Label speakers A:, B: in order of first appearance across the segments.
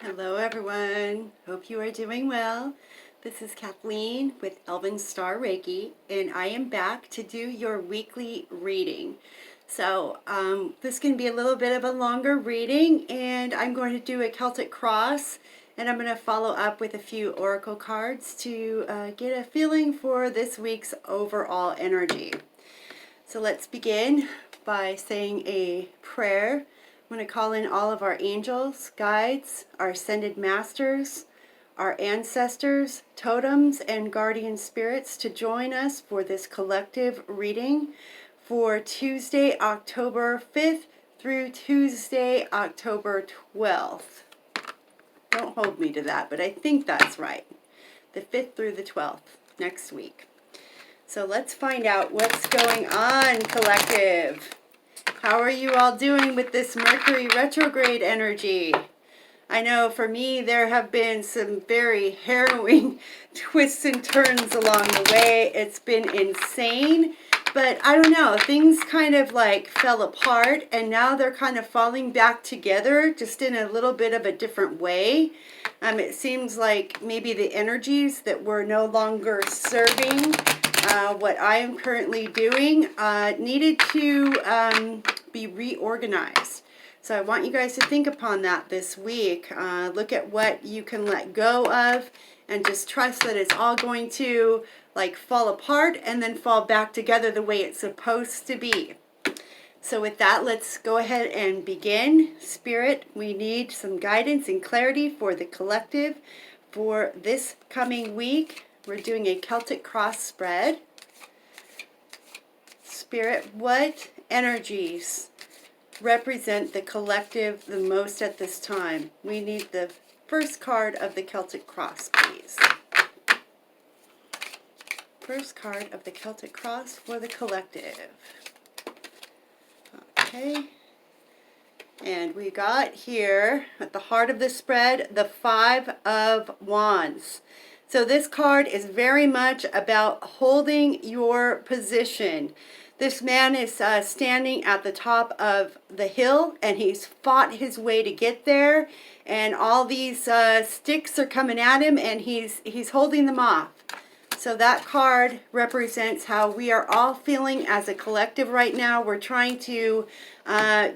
A: Hello everyone, hope you are doing well. This is Kathleen with Elven Star Reiki, and I am back to do your weekly reading. So this can be a little bit of a longer reading, and I'm going to do a Celtic cross, and I'm going to follow up with a few oracle cards to get a feeling for this week's overall energy. So let's begin by saying a prayer. I'm going to call in all of our angels, guides, our ascended masters, our ancestors, totems, and guardian spirits to join us for this collective reading for Tuesday, October 5th through Tuesday, October 12th. Don't hold me to that, but I think that's right. The 5th through the 12th, next week. So let's find out what's going on, collective. How are you all doing with this Mercury retrograde energy? I know for me there have been some very harrowing twists and turns along the way. It's been insane, but I don't know, things kind of like fell apart and now they're kind of falling back together just in a little bit of a different way. It seems like maybe the energies that were no longer serving what I am currently doing needed to be reorganized. So I want you guys to think upon that this week. Look at what you can let go of and just trust that it's all going to like fall apart and then fall back together the way it's supposed to be. So with that, let's go ahead and begin. Spirit, we need some guidance and clarity for the collective for this coming week. We're doing a Celtic cross spread. Spirit, what energies represent the collective the most at this time? We need the first card of the Celtic cross, please. First card of the Celtic cross for the collective. Okay. And we got here at the heart of the spread the 5 of Wands. So this card is very much about holding your position. This man is standing at the top of the hill, and he's fought his way to get there. And all these sticks are coming at him, and he's holding them off. So that card represents how we are all feeling as a collective right now. We're trying to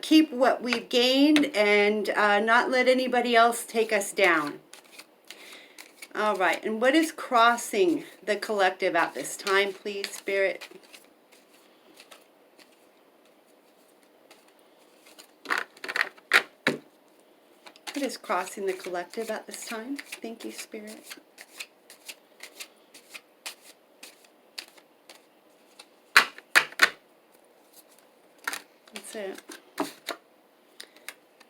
A: keep what we've gained and not let anybody else take us down. All right, and what is crossing the collective at this time, please, Spirit? What is crossing the collective at this time? Thank you, Spirit. That's it.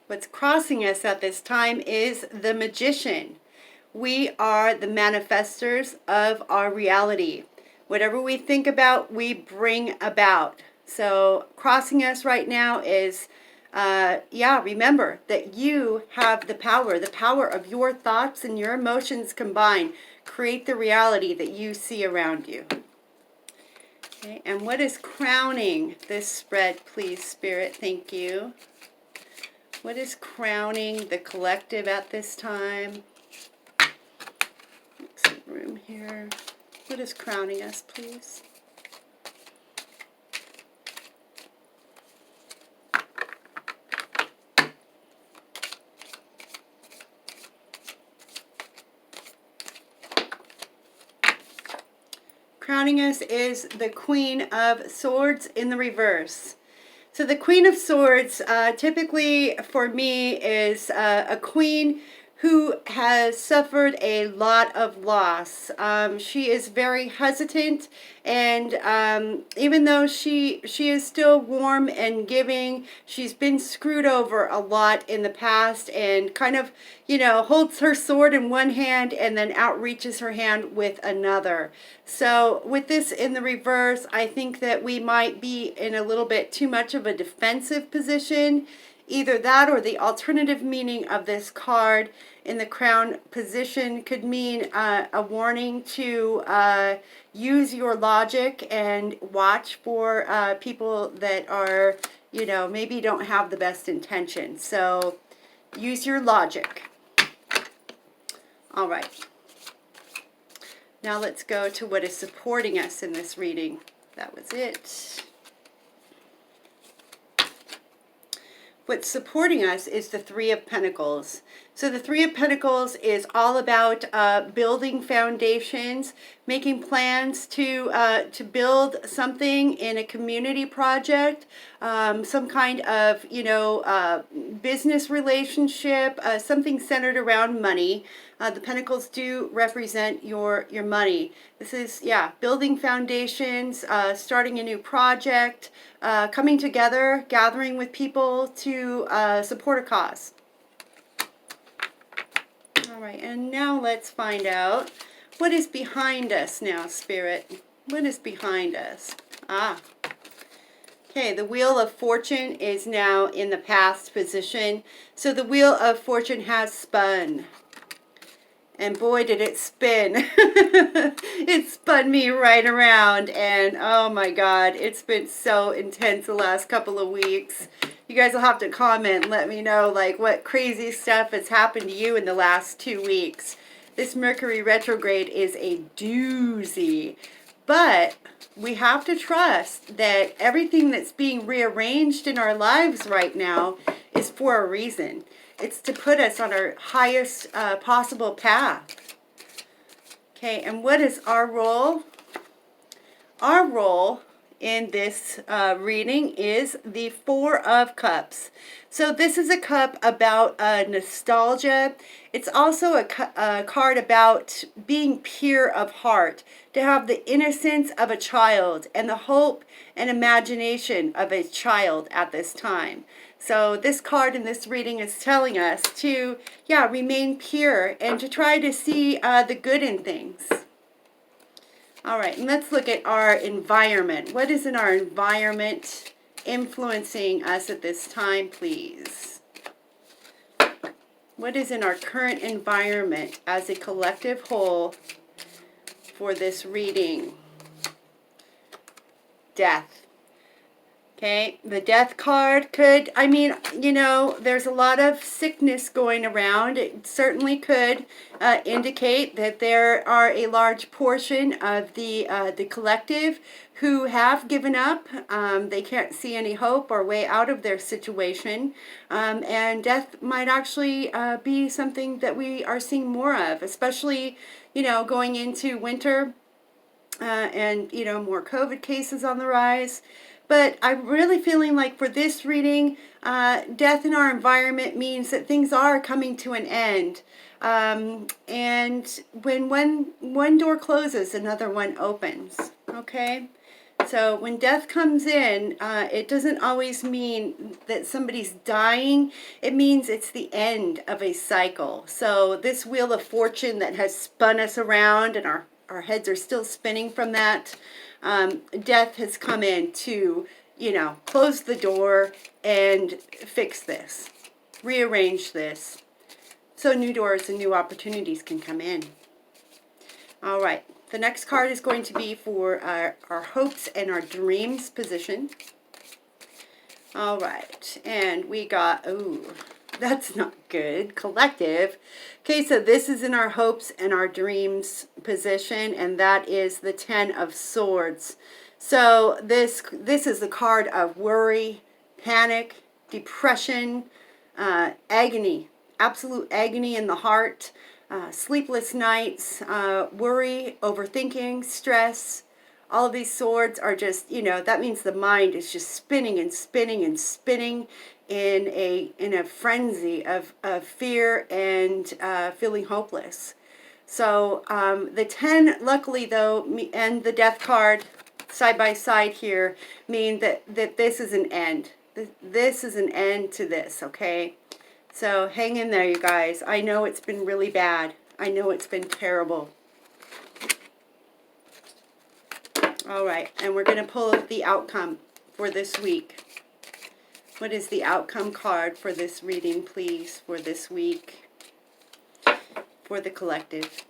A: What's crossing us at this time is the Magician. We are the manifestors of our reality. Whatever we think about, we bring about. So crossing us right now is, remember that you have the power of your thoughts and your emotions combined. Create the reality that you see around you. Okay, and what is crowning this spread, please, Spirit? Thank you. What is crowning the collective at this time? Some room here. What is crowning us, please? Crowning us is the Queen of Swords in the reverse. So the Queen of Swords typically for me is a queen who has suffered a lot of loss. She is very hesitant, and even though she is still warm and giving, she's been screwed over a lot in the past and kind of, holds her sword in one hand and then outreaches her hand with another. So with this in the reverse, I think that we might be in a little bit too much of a defensive position. Either that or the alternative meaning of this card in the crown position could mean a warning to use your logic and watch for people that are, maybe don't have the best intention. So use your logic. All right. Now let's go to what is supporting us in this reading. That was it. What's supporting us is the Three of Pentacles. So the Three of Pentacles is all about building foundations, making plans to build something in a community project, some kind of, business relationship, something centered around money. The Pentacles do represent your money. This is, building foundations, starting a new project, coming together, gathering with people to support a cause. All right, and now let's find out what is behind us now, Spirit. What is behind us? Okay, the Wheel of Fortune is now in the past position. So the Wheel of Fortune has spun. And boy, did it spin. It spun me right around. And oh my God, it's been so intense the last couple of weeks. You guys will have to comment and let me know like what crazy stuff has happened to you in the last 2 weeks. This Mercury retrograde is a doozy. But we have to trust that everything that's being rearranged in our lives right now is for a reason. It's to put us on our highest possible path. Okay, and what is our role? Our role in this reading is the Four of Cups. So this is a cup about nostalgia. It's also a card about being pure of heart, to have the innocence of a child and the hope and imagination of a child at this time. So this card in this reading is telling us to, remain pure and to try to see the good in things. All right, and let's look at our environment. What is in our environment influencing us at this time, please? What is in our current environment as a collective whole for this reading? Death. Okay, the Death card could, there's a lot of sickness going around. It certainly could indicate that there are a large portion of the collective who have given up. They can't see any hope or way out of their situation. And death might actually be something that we are seeing more of, especially, going into winter and, more COVID cases on the rise. But I'm really feeling like for this reading, death in our environment means that things are coming to an end. And when one door closes, another one opens. Okay? So when death comes in, it doesn't always mean that somebody's dying. It means it's the end of a cycle. So this Wheel of Fortune that has spun us around and our heads are still spinning from that, death has come in to, close the door and fix this, rearrange this, so new doors and new opportunities can come in. All right, the next card is going to be for our hopes and our dreams position. All right, and we got, that's not good, collective. Okay, so this is in our hopes and our dreams position, and that is the Ten of Swords. So this is the card of worry, panic, depression, agony, absolute agony in the heart, sleepless nights, worry, overthinking, stress. All of these swords are just, that means the mind is just spinning and spinning and spinning in a frenzy of fear and feeling hopeless. So the 10, luckily though, and the Death card side by side here mean that this is an end. This is an end to this, okay? So hang in there, you guys. I know it's been really bad. I know it's been terrible. All right, and we're going to pull the outcome for this week. What is the outcome card for this reading, please, for this week, for the collective?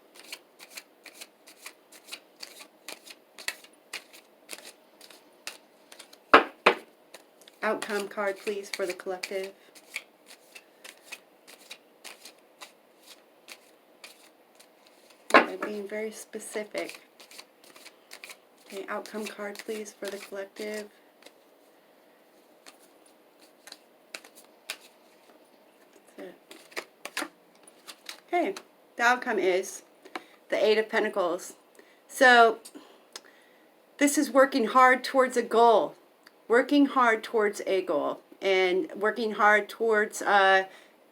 A: Outcome card, please, for the collective. They're being very specific. Okay, outcome card, please, for the collective. That's it. Okay, the outcome is the Eight of Pentacles. So, this is working hard towards a goal. Working hard towards a goal. And working hard towards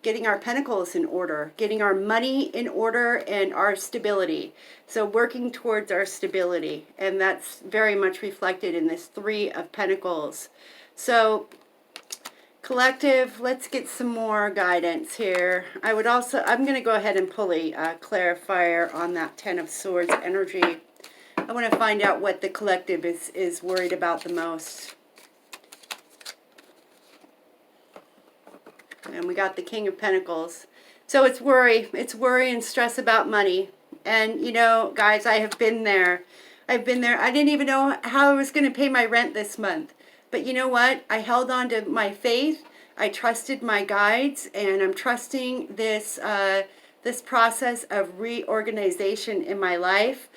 A: getting our pentacles in order, getting our money in order, and our stability. So working towards our stability, and that's very much reflected in this Three of Pentacles. So collective, let's get some more guidance here. I'm going to go ahead and pull a clarifier on that Ten of Swords energy. I want to find out what the collective is worried about the most. And we got the King of Pentacles. So it's worry. It's worry and stress about money. And, you know, guys, I have been there. I've been there. I didn't even know how I was going to pay my rent this month. But you know what? I held on to my faith. I trusted my guides. And I'm trusting this, this process of reorganization in my life.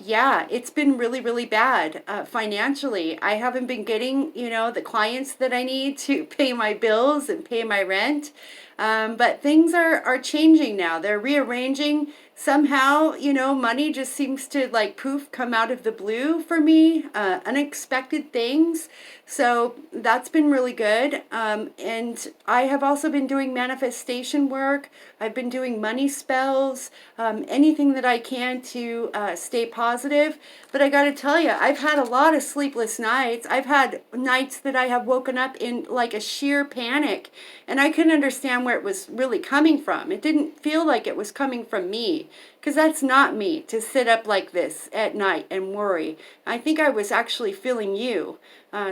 A: Yeah, it's been really, really bad financially. I haven't been getting, you know, the clients that I need to pay my bills and pay my rent. But things are changing now. They're rearranging. Somehow, you know, money just seems to like poof come out of the blue for me. Unexpected things. So that's been really good. And I have also been doing manifestation work. I've been doing money spells, anything that I can to stay positive. But I got to tell you, I've had a lot of sleepless nights. I've had nights that I have woken up in like a sheer panic. And I couldn't understand where it was really coming from. It didn't feel like it was coming from me. Because that's not me, to sit up like this at night and worry. I think I was actually feeling you.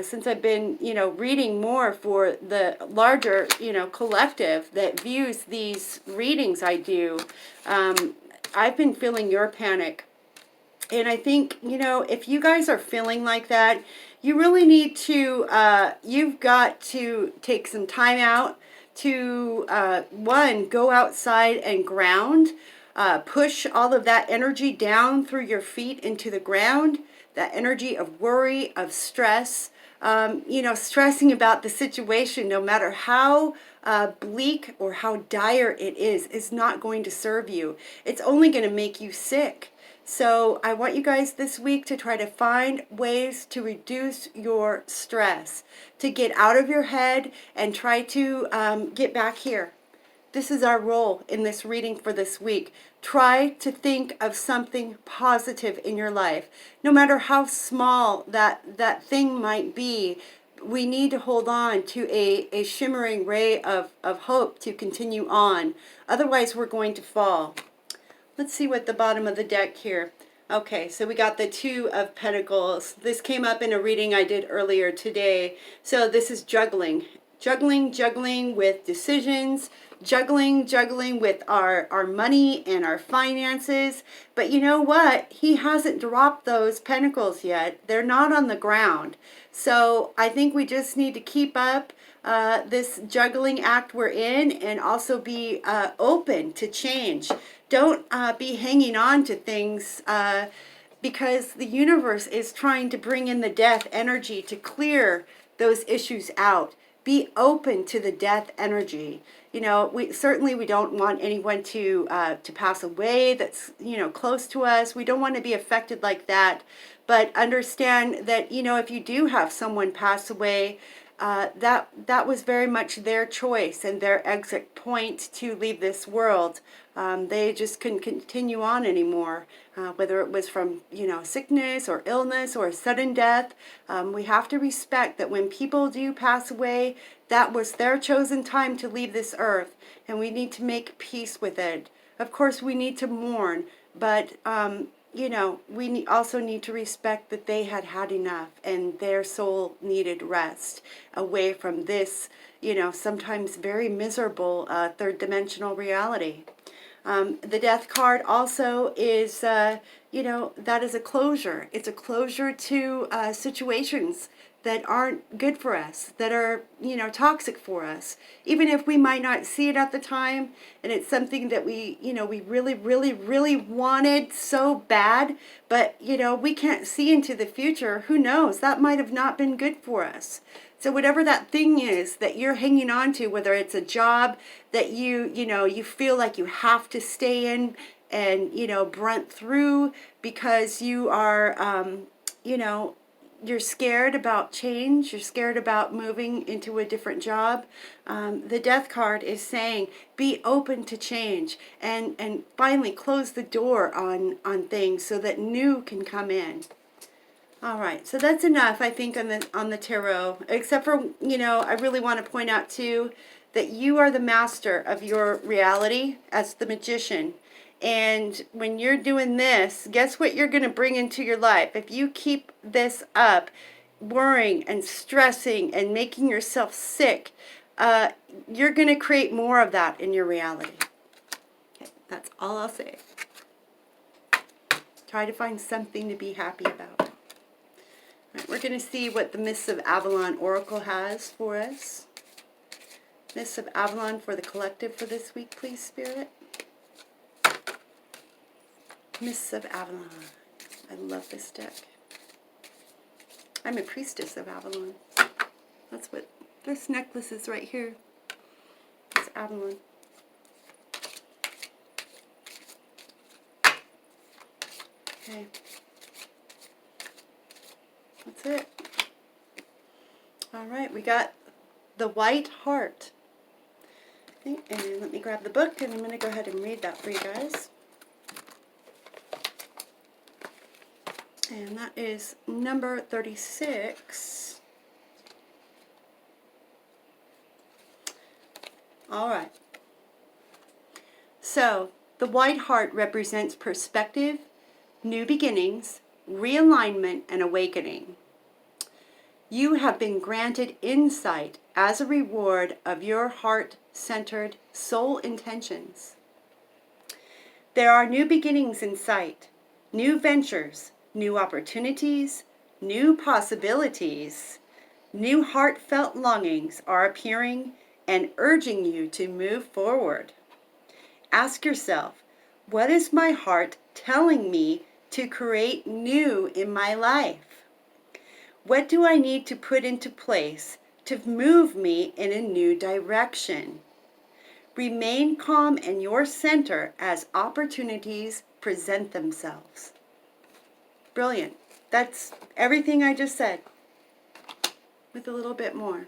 A: Since I've been, you know, reading more for the larger, you know, collective that views these readings I do, I've been feeling your panic. And I think, you know, if you guys are feeling like that, you really need to, you've got to take some time out to, one, go outside and ground. Push all of that energy down through your feet into the ground, that energy of worry, of stress, you know, stressing about the situation, no matter how bleak or how dire it is not going to serve you. It's only going to make you sick. So I want you guys this week to try to find ways to reduce your stress, to get out of your head and try to get back here. This is our role in this reading for this week. Try to think of something positive in your life. No matter how small that thing might be, we need to hold on to a shimmering ray of hope to continue on. Otherwise, we're going to fall. Let's see what the bottom of the deck here. Okay, so we got the Two of Pentacles. This came up in a reading I did earlier today. So this is juggling. Juggling with decisions, juggling with our money and our finances. But you know what? He hasn't dropped those pentacles yet. They're not on the ground. So I think we just need to keep up this juggling act we're in and also be open to change. Don't be hanging on to things because the universe is trying to bring in the death energy to clear those issues out. Be open to the death energy. You know, we don't want anyone to pass away that's, you know, close to us. We don't want to be affected like that. But understand that, you know, if you do have someone pass away, that was very much their choice and their exit point to leave this world. They just couldn't continue on anymore, whether it was from, you know, sickness or illness or sudden death. We have to respect that when people do pass away, that was their chosen time to leave this earth, and we need to make peace with it. Of course, we need to mourn, but you know, we also need to respect that they had had enough and their soul needed rest away from this, you know, sometimes very miserable third dimensional reality. The Death card also is, you know, that is a closure. It's a closure to situations that aren't good for us, that are, toxic for us. Even if we might not see it at the time, and it's something that we really, really, really wanted so bad, but, we can't see into the future. Who knows? That might have not been good for us. So whatever that thing is that you're hanging on to, whether it's a job that you feel like you have to stay in and, brunt through because you are, you're scared about change, you're scared about moving into a different job. The death card is saying be open to change and finally close the door on things so that new can come in. All right, so that's enough, I think, on the tarot. Except for, I really want to point out too that you are the master of your reality as the magician. And when you're doing this, guess what you're going to bring into your life? If you keep this up, worrying and stressing and making yourself sick, you're going to create more of that in your reality. Okay, that's all I'll say. Try to find something to be happy about. Right, we're going to see what the Mists of Avalon Oracle has for us. Mists of Avalon for the collective for this week, please, Spirit. Mists of Avalon. I love this deck. I'm a priestess of Avalon. That's what this necklace is right here. It's Avalon. Okay. That's it. All right, we got the White Heart. Okay, and let me grab the book, and I'm going to go ahead and read that for you guys. And that is number 36. All right. So, the White Heart represents perspective, new beginnings, realignment, and awakening. You have been granted insight as a reward of your heart-centered soul intentions. There are new beginnings in sight, new ventures, new opportunities, new possibilities, new heartfelt longings are appearing and urging you to move forward. Ask yourself, what is my heart telling me to create new in my life? What do I need to put into place to move me in a new direction? Remain calm in your center as opportunities present themselves. Brilliant. That's everything I just said, with a little bit more.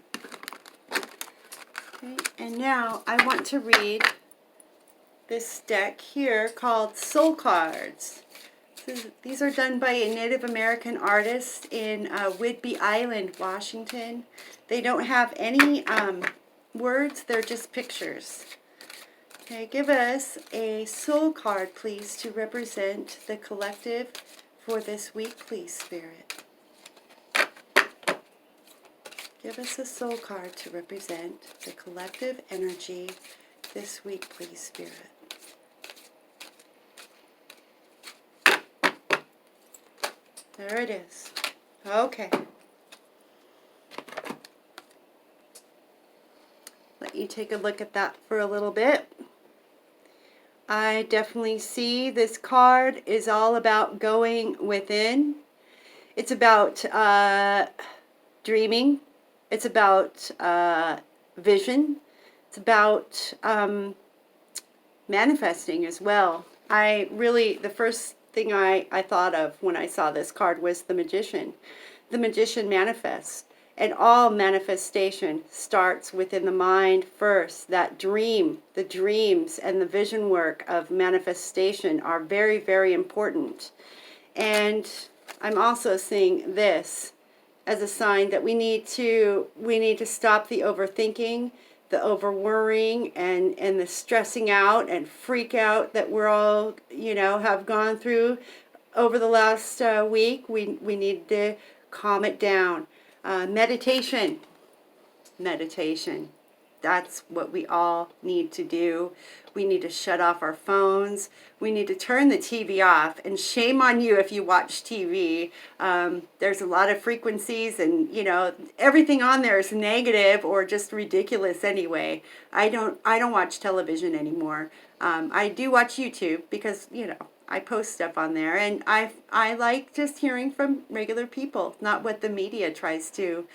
A: Okay, and now I want to read this deck here called Soul Cards. These are done by a Native American artist in Whidbey Island, Washington. They don't have any words, they're just pictures. Okay, give us a soul card, please, to represent the collective for this week, please, Spirit. Give us a soul card to represent the collective energy this week, please, Spirit. There it is. Okay. Let you take a look at that for a little bit. I definitely see this card is all about going within. It's about dreaming. It's about vision. It's about manifesting as well. The first thing I thought of when I saw this card was the Magician. The Magician manifests. And all manifestation starts within the mind first. That dream, the dreams and the vision work of manifestation are very, very important. And I'm also seeing this as a sign that we need to stop the overthinking, the over worrying, and the stressing out and freak out that we're all, have gone through over the last week. We need to calm it down. Meditation. That's what we all need to do. We need to shut off our phones. We need to turn the TV off. And shame on you if you watch TV. There's a lot of frequencies, and everything on there is negative or just ridiculous anyway. I don't watch television anymore. I do watch YouTube because I post stuff on there, and I like just hearing from regular people, not what the media tries to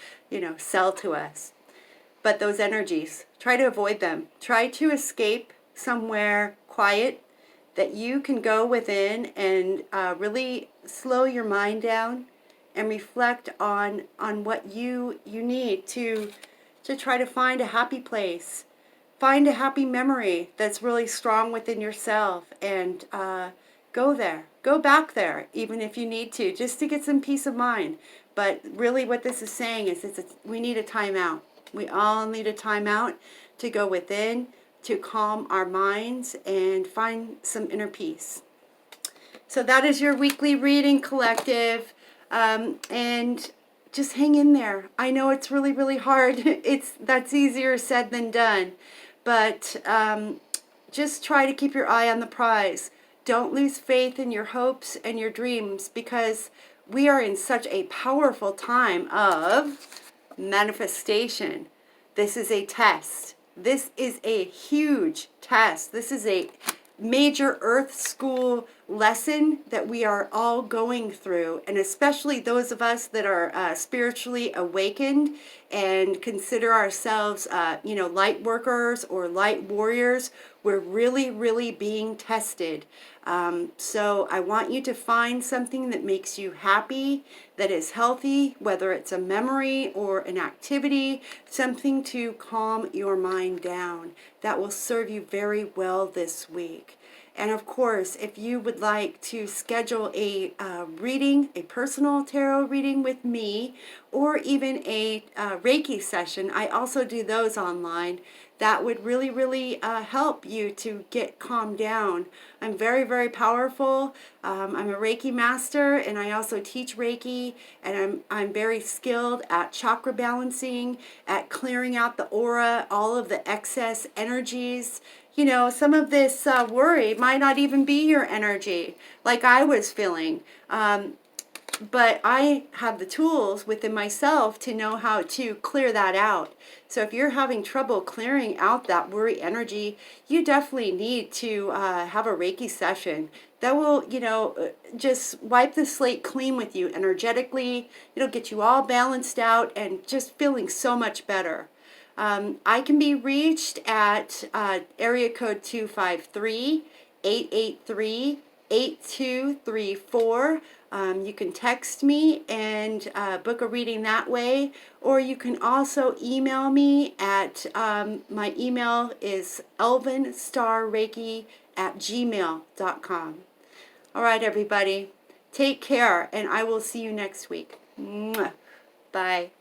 A: sell to us. But those energies, try to avoid them. Try to escape somewhere quiet that you can go within and really slow your mind down and reflect on what you need to try to find a happy place. Find a happy memory that's really strong within yourself, and go there. Go back there, even if you need to, just to get some peace of mind. But really what this is saying is we need a timeout. We all need a timeout to go within, to calm our minds and find some inner peace. So that is your weekly reading, collective. And just hang in there. I know it's really, really hard. That's easier said than done. But just try to keep your eye on the prize. Don't lose faith in your hopes and your dreams, because we are in such a powerful time of manifestation. This is a test. This is a huge test. This is a major earth school lesson that we are all going through, and especially those of us that are spiritually awakened and consider ourselves light workers or light warriors. We're really, really being tested. So I want you to find something that makes you happy, that is healthy, whether it's a memory or an activity, something to calm your mind down. That will serve you very well this week. And of course, if you would like to schedule a reading, a personal tarot reading with me, or even a Reiki session, I also do those online. That would really, really help you to get calmed down. I'm very, very powerful. I'm a Reiki master, and I also teach Reiki, and I'm very skilled at chakra balancing, at clearing out the aura, all of the excess energies. Some of this worry might not even be your energy, like I was feeling. But I have the tools within myself to know how to clear that out. So if you're having trouble clearing out that worry energy, you definitely need to have a Reiki session. That will, just wipe the slate clean with you energetically. It'll get you all balanced out and just feeling so much better. I can be reached at area code 253-883-8234. You can text me and book a reading that way, or you can also email me at, my email is elvinstarreiki@gmail.com. All right, everybody, take care, and I will see you next week. Mwah. Bye.